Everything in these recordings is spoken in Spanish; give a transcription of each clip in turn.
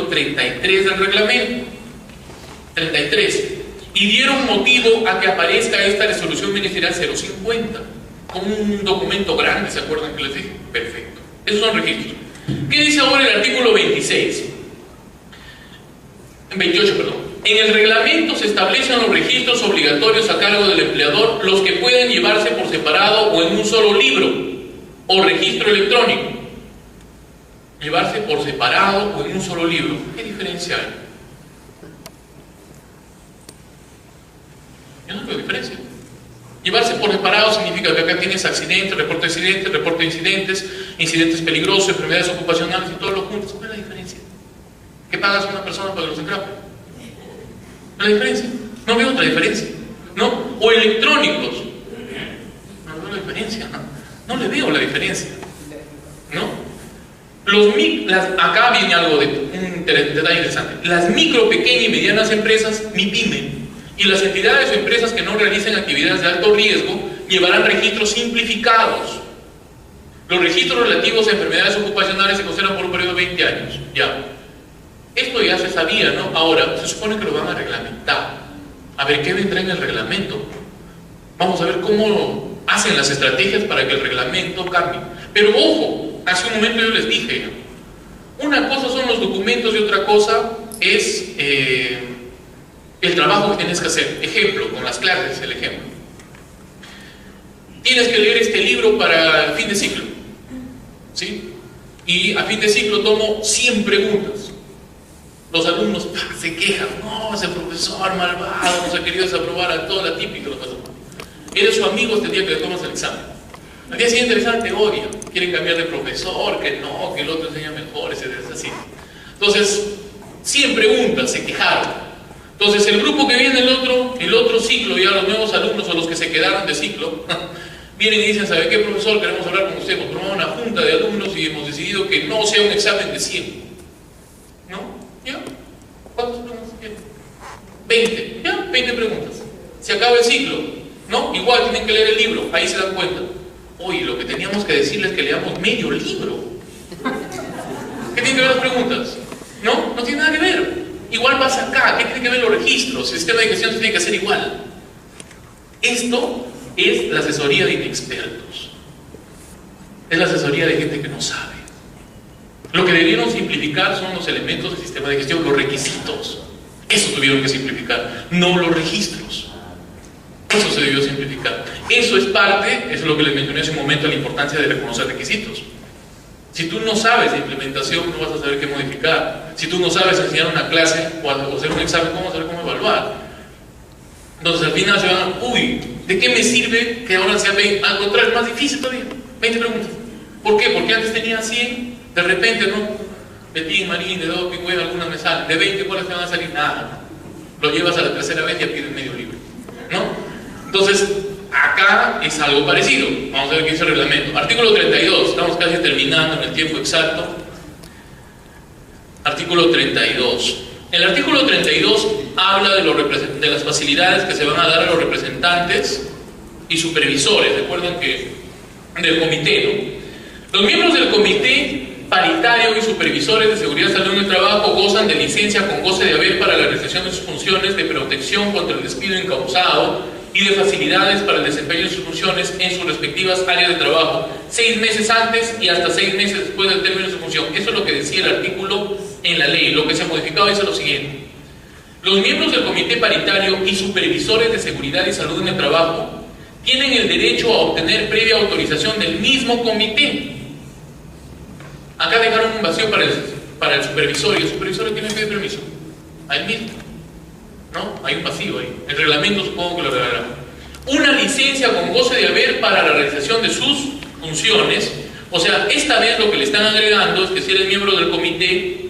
33 del reglamento. 33. Y dieron motivo a que aparezca esta resolución ministerial 050, con un documento grande, ¿se acuerdan que les dije? Perfecto. Esos son registros. ¿Qué dice ahora el artículo 28, perdón? En el reglamento se establecen los registros obligatorios a cargo del empleador, los que pueden llevarse por separado o en un solo libro o registro electrónico. Llevarse por separado o en un solo libro. ¿Qué diferencia hay? Yo no veo diferencia. Llevarse por separado significa que acá tienes accidentes, reporte de incidentes, incidentes peligrosos, enfermedades ocupacionales y todo lo juntos. ¿Cuál es la diferencia? ¿Qué pagas a una persona para que los engrape? ¿La diferencia? No veo otra diferencia, ¿no? O electrónicos. No veo la diferencia, ¿no? No le veo la diferencia, ¿no? Acá viene algo de un detalle interesante. Las micro, pequeñas y medianas empresas, MIPYME, y las entidades o empresas que no realicen actividades de alto riesgo llevarán registros simplificados. Los registros relativos a enfermedades ocupacionales se conservan por un periodo de 20 años. Ya. Esto ya se sabía, ¿no? Ahora, se supone que lo van a reglamentar. A ver, ¿qué vendrá en el reglamento? Vamos a ver cómo hacen las estrategias para que el reglamento cambie. Pero ojo, hace un momento yo les dije, una cosa son los documentos y otra cosa es el trabajo que tienes que hacer. Ejemplo, con las clases, el ejemplo. Tienes que leer este libro para el fin de ciclo, ¿sí? Y a fin de ciclo tomo 100 preguntas. Los alumnos se quejan, no, ese profesor malvado nos ha querido desaprobar a toda la típica. Eres su amigo este día que le tomas el examen. Al día siguiente el examen te odia, quieren cambiar de profesor, que no, que el otro enseña mejor, es así. Entonces, 100 preguntas, se quejaron. Entonces, el grupo que viene el otro ciclo, ya los nuevos alumnos o los que se quedaron de ciclo, vienen y dicen, ¿sabe qué, profesor? Queremos hablar con usted, hemos formado una junta de alumnos y hemos decidido que no sea un examen de 100. ¿No? ¿Ya? ¿Cuántas preguntas tienen? 20. ¿Ya? 20 preguntas. Se acaba el ciclo, ¿no? Igual tienen que leer el libro, ahí se dan cuenta. Oye, lo que teníamos que decirles es que leamos medio libro. ¿Qué tienen que ver las preguntas? ¿No? No tiene nada que ver. Igual pasa acá, ¿qué tiene que ver los registros? El sistema de gestión se tiene que hacer igual. Esto es la asesoría de inexpertos. Es la asesoría de gente que no sabe. Lo que debieron simplificar son los elementos del sistema de gestión, los requisitos. Eso tuvieron que simplificar, no los registros. Eso se debió simplificar. Eso es parte, eso es lo que les mencioné hace un momento, la importancia de reconocer requisitos. Si tú no sabes de implementación, no vas a saber qué modificar. Si tú no sabes enseñar una clase o hacer un examen, ¿cómo vas a saber cómo evaluar? Entonces al final se van, uy, ¿de qué me sirve que ahora sea 20? Al contrario, es más difícil todavía. 20 preguntas. ¿Por qué? Porque antes tenía 100, de repente, ¿no? De Tim, Marín, de Doping, bueno, algunas me salen. De 20, ¿cuáles te van a salir? Nada. Lo llevas a la tercera vez y ya pides medio libro, ¿no? Entonces, acá es algo parecido. Vamos a ver qué dice el reglamento. Artículo 32, estamos casi terminando en el tiempo exacto. Artículo 32. El artículo 32 habla de las facilidades que se van a dar a los representantes y supervisores. Recuerden que del comité, ¿no? Los miembros del comité paritario y supervisores de seguridad, salud en el trabajo gozan de licencia con goce de haber para la realización de sus funciones de protección contra el despido incausado y de facilidades para el desempeño de sus funciones en sus respectivas áreas de trabajo 6 meses antes y hasta 6 meses después del término de su función. Eso es lo que decía el artículo en la ley. Lo que se ha modificado dice lo siguiente: los miembros del comité paritario y supervisores de seguridad y salud en el trabajo tienen el derecho a obtener previa autorización del mismo comité. Acá dejaron un vacío para el supervisor, y el supervisor tiene que pedir permiso a él mismo, ¿no? Hay un vacío ahí. El reglamento supongo que lo regalará. Una licencia con goce de haber para la realización de sus funciones. O sea, esta vez lo que le están agregando es que si eres miembro del comité,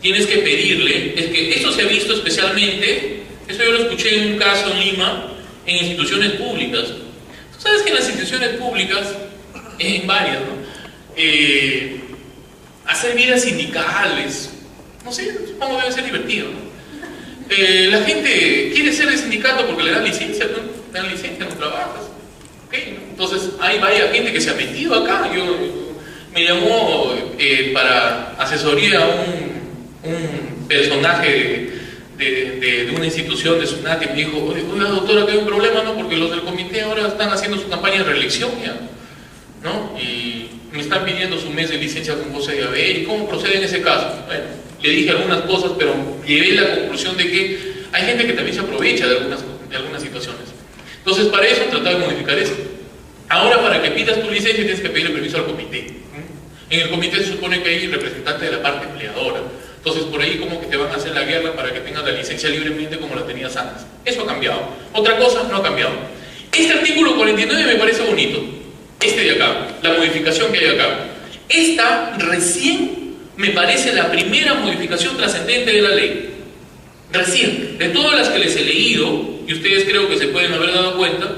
tienes que pedirle, es que eso se ha visto especialmente, eso yo lo escuché en un caso en Lima, en instituciones públicas. Tú sabes que en las instituciones públicas, en varias, ¿no? Hacer vidas sindicales, no sé, supongo debe ser divertido, ¿no? La gente quiere ser de sindicato porque le dan licencia, ¿no? Te dan licencia, no trabajas, ¿okay? Entonces hay varias gente que se ha metido acá. Me llamó para asesoría un personaje de una institución de SUNAT y me dijo, oiga doctora, que hay un problema, ¿no? Porque los del comité ahora están haciendo su campaña de reelección ya, ¿no? Y me están pidiendo su mes de licencia con goce de haber, ¿y cómo procede en ese caso? Bueno, le dije algunas cosas, pero llegué a la conclusión de que hay gente que también se aprovecha de algunas situaciones. Entonces, para eso tratar de modificar eso. Ahora, para que pidas tu licencia, tienes que pedirle permiso al comité. En el comité se supone que hay representante de la parte empleadora. Entonces, por ahí como que te van a hacer la guerra para que tengas la licencia libremente como la tenías antes. Eso ha cambiado. Otra cosa no ha cambiado. Este artículo 49 me parece bonito. Este de acá, la modificación que hay acá. Esta recién me parece la primera modificación trascendente de la ley. Recién. De todas las que les he leído, y ustedes creo que se pueden haber dado cuenta,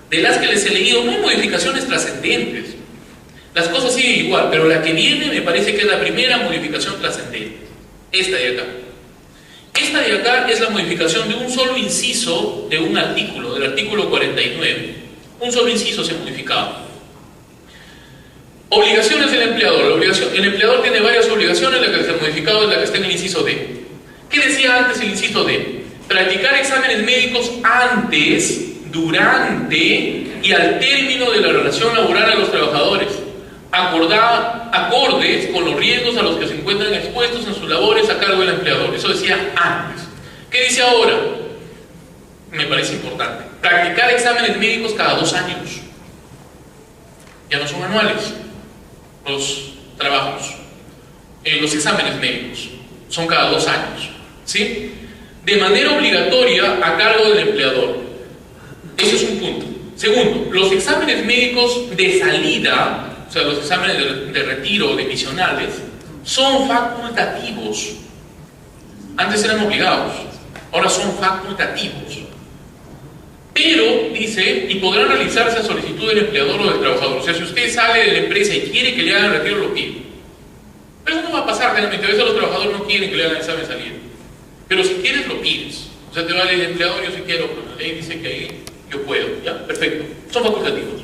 de las que les he leído no hay modificaciones trascendentes. Las cosas siguen igual, pero la que viene me parece que es la primera modificación trascendente. Esta de acá. Esta de acá es la modificación de un solo inciso de un artículo, del artículo 49. Un solo inciso se ha modificado. Obligaciones del empleador. El empleador tiene varias obligaciones, la que se ha modificado es la que está en el inciso D. ¿Qué decía antes el inciso D? Practicar exámenes médicos antes, durante y al término de la relación laboral a los trabajadores, acordes con los riesgos a los que se encuentran expuestos en sus labores a cargo del empleador. Eso decía antes. ¿Qué dice ahora? Me parece importante. Practicar exámenes médicos cada 2 años. Ya no son anuales los trabajos. Los exámenes médicos son cada 2 años. ¿Sí? De manera obligatoria a cargo del empleador. Eso es un punto. Segundo, los exámenes médicos de salida, o sea, los exámenes de retiro divisionales, son facultativos. Antes eran obligados, ahora son facultativos. Pero, dice, y podrán realizarse a solicitud del empleador o del trabajador. O sea, si usted sale de la empresa y quiere que le hagan retiro, lo pide. Pero eso no va a pasar generalmente. A veces los trabajadores no quieren que le hagan examen de salida. Pero si quieres, lo pides. O sea, te va el empleador, yo sí quiero, pero la ley dice que ahí yo puedo. ¿Ya? Perfecto. Son facultativos.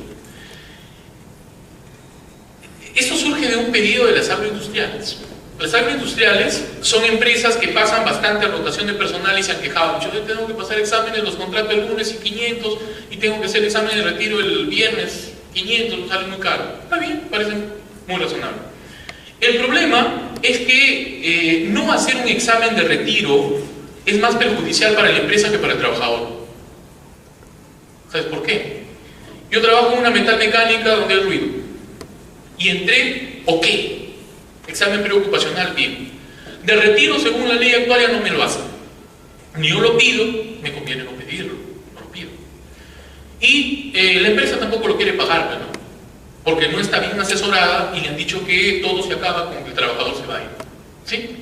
Esto surge de un pedido de las agroindustriales. Las agroindustriales son empresas que pasan bastante rotación de personal y se han quejado. Yo tengo que pasar exámenes, los contrato el lunes y 500 y tengo que hacer examen de retiro el viernes 500, nos sale muy caro. Está bien, parece muy razonable. El problema es que no hacer un examen de retiro es más perjudicial para la empresa que para el trabajador. ¿Sabes por qué? Yo trabajo en una metalmecánica donde hay ruido y entré, ok, examen preocupacional, bien. De retiro, según la ley actual, ya no me lo hacen. Ni yo lo pido, me conviene no pedirlo, no lo pido. Y la empresa tampoco lo quiere pagar, ¿no? Porque no está bien asesorada y le han dicho que todo se acaba con que el trabajador se vaya. ¿Sí?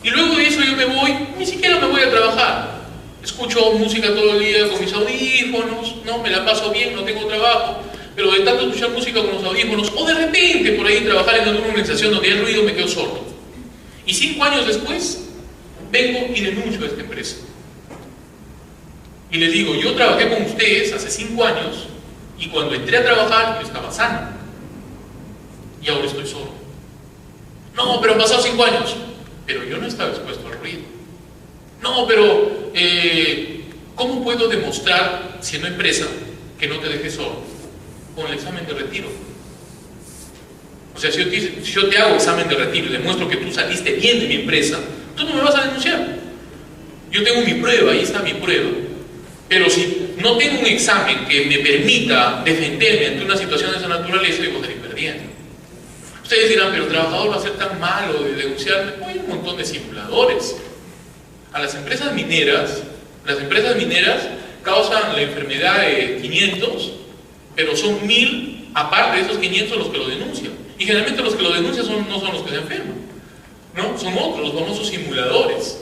Y luego de eso yo me voy, ni siquiera me voy a trabajar. Escucho música todo el día con mis audífonos, no, me la paso bien, no tengo trabajo, pero de tanto escuchar música con los audífonos, o de repente por ahí trabajar en alguna organización donde hay ruido, me quedo sordo. Y 5 años después, vengo y denuncio a esta empresa. Y les digo, yo trabajé con ustedes hace 5 años, y cuando entré a trabajar, yo estaba sano. Y ahora estoy sordo. No, pero han pasado 5 años. Pero yo no estaba expuesto al ruido. No, pero ¿cómo puedo demostrar, siendo empresa, que no te dejes sordo? Con el examen de retiro. O sea, si yo te hago examen de retiro y demuestro que tú saliste bien de mi empresa, tú no me vas a denunciar. Yo tengo mi prueba, ahí está mi prueba. Pero si no tengo un examen que me permita defenderme ante una situación de esa naturaleza, yo estaré perdiendo. Ustedes dirán, pero el trabajador va a ser tan malo de denunciarme. Hay un montón de simuladores. A las empresas mineras causan la enfermedad de 500, pero son 1000, aparte de esos 500, los que lo denuncian. Y generalmente los que lo denuncian no son los que se enferman, ¿no? Son otros, los famosos simuladores,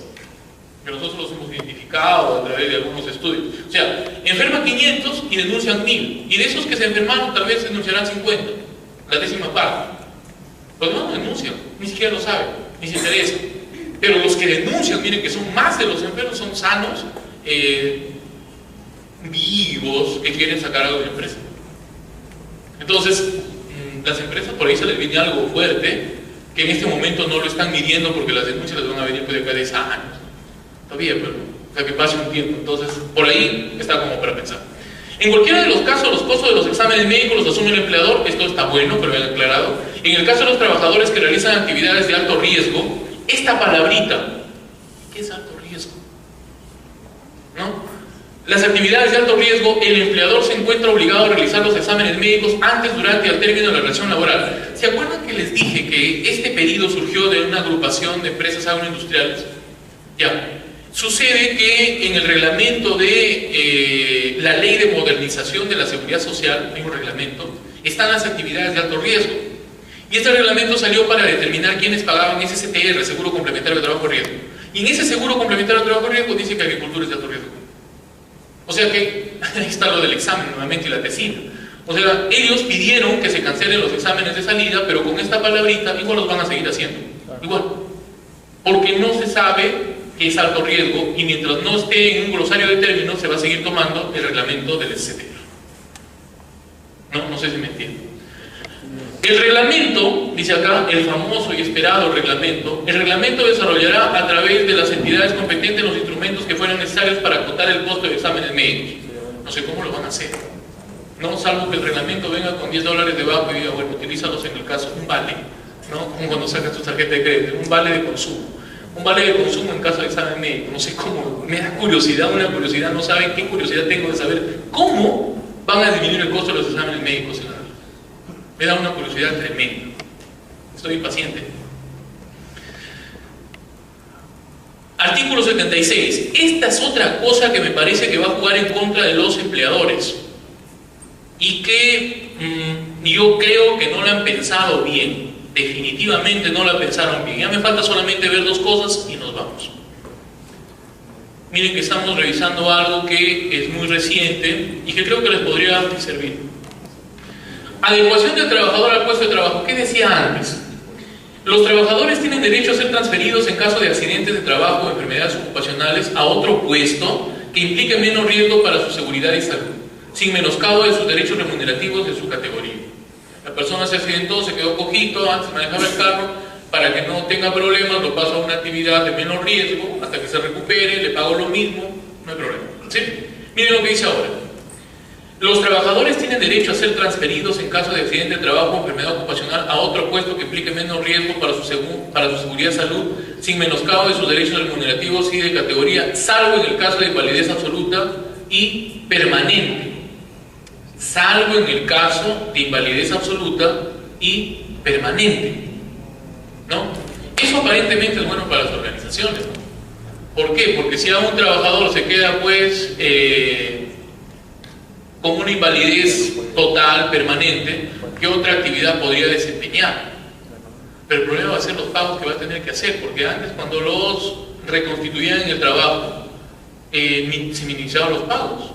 que nosotros los hemos identificado a través de algunos estudios. O sea, enferman 500 y denuncian 1000. Y de esos que se enfermaron, tal vez denunciarán 50, la 10ª parte. Los demás no denuncian, ni siquiera lo saben, ni se interesan. Pero los que denuncian, miren que son más de los enfermos, son sanos, vivos, que quieren sacar algo de la empresa. Entonces, las empresas por ahí se les viene algo fuerte, que en este momento no lo están midiendo porque las denuncias les van a venir de acá a 10 años. Todavía, pero, o sea, que pase un tiempo. Entonces, por ahí está como para pensar. En cualquiera de los casos, los costos de los exámenes médicos los asume el empleador. Esto está bueno, pero bien aclarado. En el caso de los trabajadores que realizan actividades de alto riesgo, esta palabrita, ¿qué es alto riesgo? ¿No? Las actividades de alto riesgo, el empleador se encuentra obligado a realizar los exámenes médicos antes, durante y al término de la relación laboral. ¿Se acuerdan que les dije que este pedido surgió de una agrupación de empresas agroindustriales? Ya. Sucede que en el reglamento de la Ley de Modernización de la Seguridad Social, hay un reglamento, están las actividades de alto riesgo. Y este reglamento salió para determinar quiénes pagaban ese STR, Seguro Complementario de Trabajo y Riesgo. Y en ese Seguro Complementario de Trabajo y Riesgo dice que agricultura es de alto riesgo. O sea que ahí está lo del examen nuevamente y la tesina. O sea, ellos pidieron que se cancelen los exámenes de salida, pero con esta palabrita igual los van a seguir haciendo. Igual. Porque no se sabe que es alto riesgo y mientras no esté en un glosario de términos se va a seguir tomando el reglamento del STR. No sé si me entienden. El reglamento, dice acá, el famoso y esperado reglamento, el reglamento desarrollará a través de las entidades competentes los instrumentos que fueran necesarios para acotar el costo de exámenes médicos. No sé cómo lo van a hacer, ¿no? Salvo que el reglamento venga con $10 debajo y diga, bueno, utilízalos en el caso, un vale, ¿no? Como cuando sacas tu tarjeta de crédito, un vale de consumo. Un vale de consumo en caso de examen médico. No sé cómo, me da curiosidad, una curiosidad, no saben qué curiosidad tengo de saber cómo van a disminuir el costo de los exámenes médicos en la vida. Me da una curiosidad tremenda. Estoy impaciente. Artículo 76. Esta es otra cosa que me parece que va a jugar en contra de los empleadores y que yo creo que no la han pensado bien. Definitivamente no la pensaron bien. Ya me falta solamente ver dos cosas y nos vamos. Miren que estamos revisando algo que es muy reciente y que creo que les podría servir. Adecuación del trabajador al puesto de trabajo. ¿Qué decía antes? Los trabajadores tienen derecho a ser transferidos en caso de accidentes de trabajo o enfermedades ocupacionales a otro puesto que implique menos riesgo para su seguridad y salud, sin menoscabo de sus derechos remunerativos de su categoría. La persona se accidentó, se quedó cojito, antes manejaba el carro, para que no tenga problemas, lo paso a una actividad de menor riesgo, hasta que se recupere, le pago lo mismo, no hay problema. ¿Sí? Miren lo que dice ahora. Los trabajadores tienen derecho a ser transferidos en caso de accidente de trabajo o enfermedad ocupacional a otro puesto que implique menos riesgo para su seguridad y salud, sin menoscabo de sus derechos remunerativos y de categoría, salvo en el caso de invalidez absoluta y permanente. Salvo en el caso de invalidez absoluta y permanente, ¿no? Eso aparentemente es bueno para las organizaciones, ¿no? ¿Por qué? Porque si a un trabajador se queda pues con una invalidez total, permanente, ¿qué otra actividad podría desempeñar? Pero el problema va a ser los pagos que va a tener que hacer, porque antes cuando los reconstituían en el trabajo se minimizaban los pagos.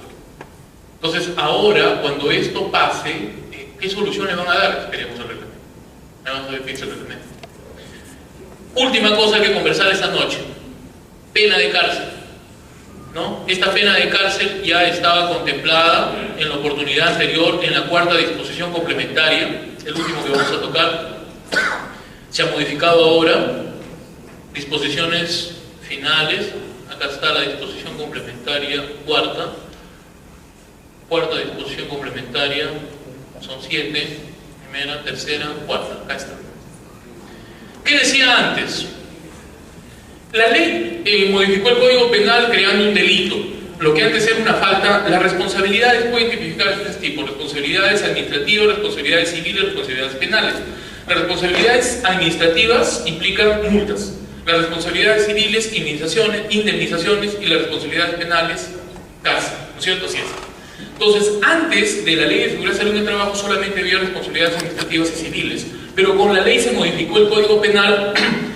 Entonces, ahora, cuando esto pase, ¿qué solución le van a dar? Esperemos el reglamento. Vamos a ver qué dice el reglamento. Última cosa que conversar esta noche. Pena de cárcel, ¿no? Esta pena de cárcel ya estaba contemplada en la oportunidad anterior en la cuarta disposición complementaria, el último que vamos a tocar. Se ha modificado ahora. Disposiciones finales. Acá está la disposición complementaria cuarta disposición complementaria, son 7, primera, tercera, cuarta, acá está. ¿Qué decía antes? La ley modificó el Código Penal creando un delito, lo que antes era una falta. Las responsabilidades pueden tipificarse de este tipo: responsabilidades administrativas, responsabilidades civiles, responsabilidades penales. Las responsabilidades administrativas implican multas, las responsabilidades civiles, indemnizaciones, y las responsabilidades penales, cárcel, ¿no es cierto? Así es. Entonces, antes de la Ley de Seguridad y Salud en el Trabajo solamente había responsabilidades administrativas y civiles, pero con la ley se modificó el Código Penal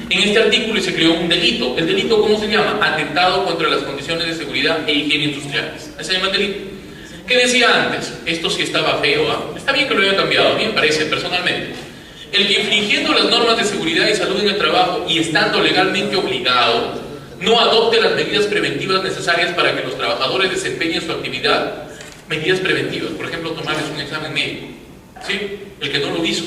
en este artículo y se creó un delito. ¿El delito cómo se llama? Atentado contra las condiciones de seguridad e higiene industriales. Ese se llama el delito. ¿Qué decía antes? Esto sí estaba feo, ¿eh? Está bien que lo hayan cambiado, a mí me parece personalmente. El que infringiendo las normas de seguridad y salud en el trabajo y estando legalmente obligado, no adopte las medidas preventivas necesarias para que los trabajadores desempeñen su actividad. Medidas preventivas, por ejemplo, tomarles un examen médico, ¿sí? El que no lo hizo,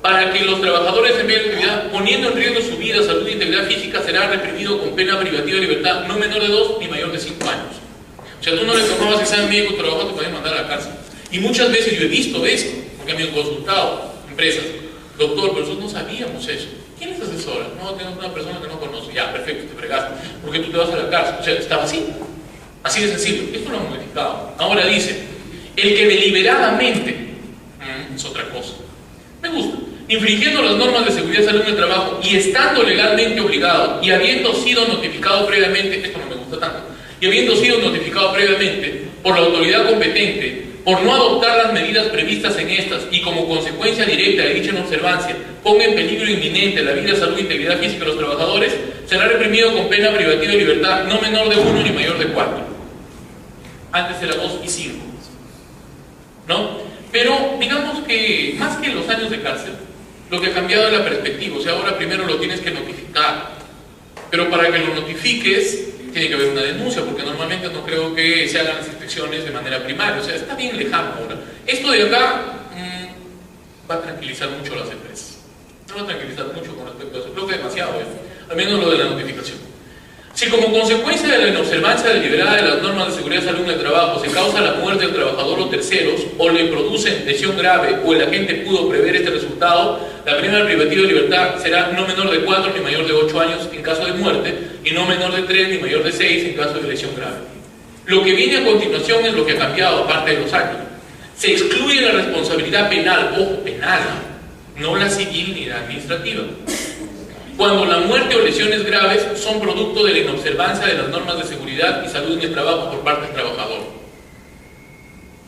para que los trabajadores en medio de actividad, poniendo en riesgo su vida, salud e integridad física, será reprimido con pena privativa de libertad no menor de 2 ni mayor de 5 años. O sea, tú no le tomabas examen médico, tu trabajo te podía mandar a la cárcel. Y muchas veces yo he visto esto, porque me han consultado empresas. Doctor, pero nosotros no sabíamos eso. ¿Quién es asesora? No, tenemos una persona que no conoce. Ya, perfecto, te fregaste. Porque tú te vas a la cárcel. O sea, estaba así. Así de sencillo. Esto lo han modificado. Ahora dice, el que deliberadamente, es otra cosa. Me gusta. Infringiendo las normas de seguridad y salud en el trabajo y estando legalmente obligado y habiendo sido notificado previamente, esto no me gusta tanto, y habiendo sido notificado previamente por la autoridad competente por no adoptar las medidas previstas en estas y como consecuencia directa de dicha inobservancia ponga en peligro inminente la vida, salud e integridad física de los trabajadores, será reprimido con pena privativa de libertad no menor de 1 ni mayor de 4. Antes era 2 y 5. ¿No? Pero digamos que más que los años de cárcel, lo que ha cambiado es la perspectiva. O sea, ahora primero lo tienes que notificar, pero para que lo notifiques tiene que haber una denuncia, porque normalmente no creo que se hagan las inspecciones de manera primaria. O sea, está bien lejano ahora. Esto de acá va a tranquilizar mucho a las empresas. No va a tranquilizar mucho con respecto a eso. Creo que demasiado, al menos lo de la notificación. Si como consecuencia de la inobservancia deliberada de las normas de seguridad y salud en el trabajo se causa la muerte del trabajador o terceros, o le producen lesión grave, o el agente pudo prever este resultado, la pena privativa de libertad será no menor de 4 ni mayor de 8 años en caso de muerte, y no menor de 3 ni mayor de 6 en caso de lesión grave. Lo que viene a continuación es lo que ha cambiado, aparte de los años. Se excluye la responsabilidad penal, ojo, penal, no la civil ni la administrativa, cuando la muerte o lesiones graves son producto de la inobservancia de las normas de seguridad y salud en el trabajo por parte del trabajador.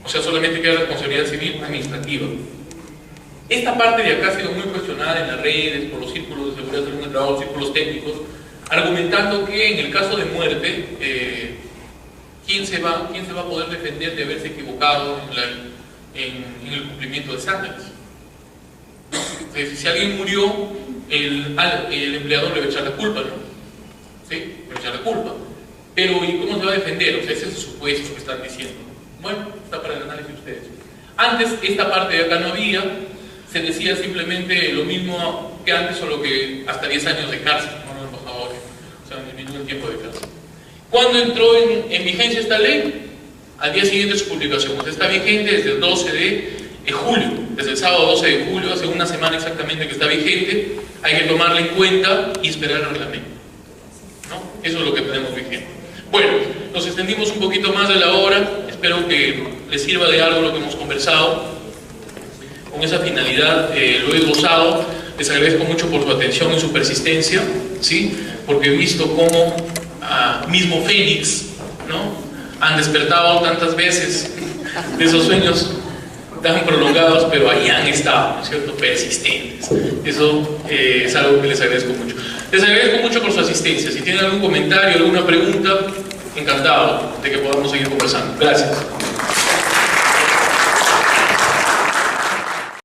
O sea, solamente queda responsabilidad civil administrativa. Esta parte de acá ha sido muy cuestionada en las redes, por los círculos de seguridad y salud en el trabajo, círculos técnicos, argumentando que en el caso de muerte, ¿quién se va a poder defender de haberse equivocado en el cumplimiento de estándares? Si alguien murió, el empleador le va a echar la culpa, ¿no? ¿Sí? Le va a echar la culpa. Pero, ¿y cómo se va a defender? O sea, ese es el supuesto que están diciendo. Bueno, está para el análisis de ustedes. Antes, esta parte de acá no había, se decía simplemente lo mismo que antes, solo que hasta 10 años de cárcel, no lo han bajado ahora. O sea, disminuyó el tiempo de cárcel. ¿Cuándo entró en vigencia esta ley? Al día siguiente de su publicación. O sea, está vigente desde el 12 de julio, desde el sábado 12 de julio, hace una semana exactamente que está vigente. Hay que tomarla en cuenta y esperar el reglamento, ¿no? Eso es lo que tenemos vigente. Bueno, nos extendimos un poquito más de la hora, espero que les sirva de algo lo que hemos conversado. Con esa finalidad lo he gozado, les agradezco mucho por su atención y su persistencia, ¿sí? Porque he visto cómo mismo Fénix, ¿no? Han despertado tantas veces de esos sueños tan prolongados, pero ahí han estado, ¿no es cierto?, persistentes. Eso es algo que les agradezco mucho. Les agradezco mucho por su asistencia. Si tienen algún comentario, alguna pregunta, encantado de que podamos seguir conversando. Gracias.